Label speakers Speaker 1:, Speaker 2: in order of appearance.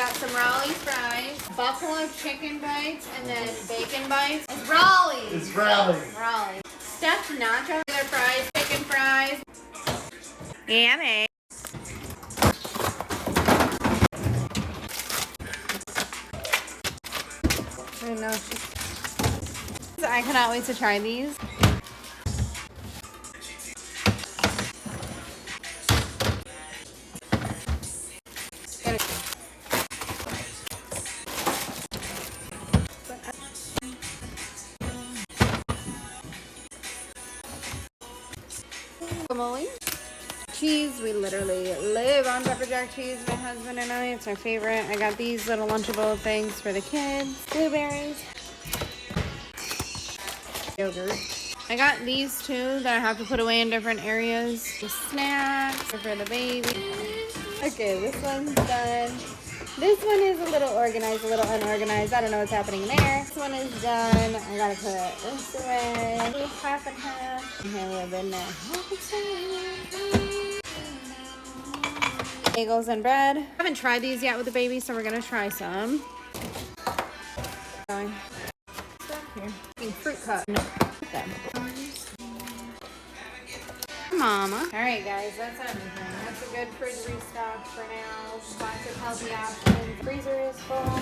Speaker 1: got some Raleigh's fries, buffalo chicken bites, and then bacon bites. It's Raleigh's.
Speaker 2: It's Raleigh's.
Speaker 1: Raleigh. Stuffed nacho, other fries, chicken fries. Yummy. I know. I cannot wait to try these. Guacamole. Cheese, we literally live on pepper jack cheese, my husband and I. It's our favorite. I got these little Lunchable things for the kids. Blueberries. Yogurt. I got these two that I have to put away in different areas. The snacks for the baby. Okay, this one's done. This one is a little organized, a little unorganized. I don't know what's happening there. This one is done. I gotta put this away. Half and half. And a little bit in there. Bagels and bread. I haven't tried these yet with the baby, so we're gonna try some. Going. Here. Fruit cup. No. Mama. Alright guys, that's everything. That's a good fridge restock for now. Lots of healthy options. Freezer is full.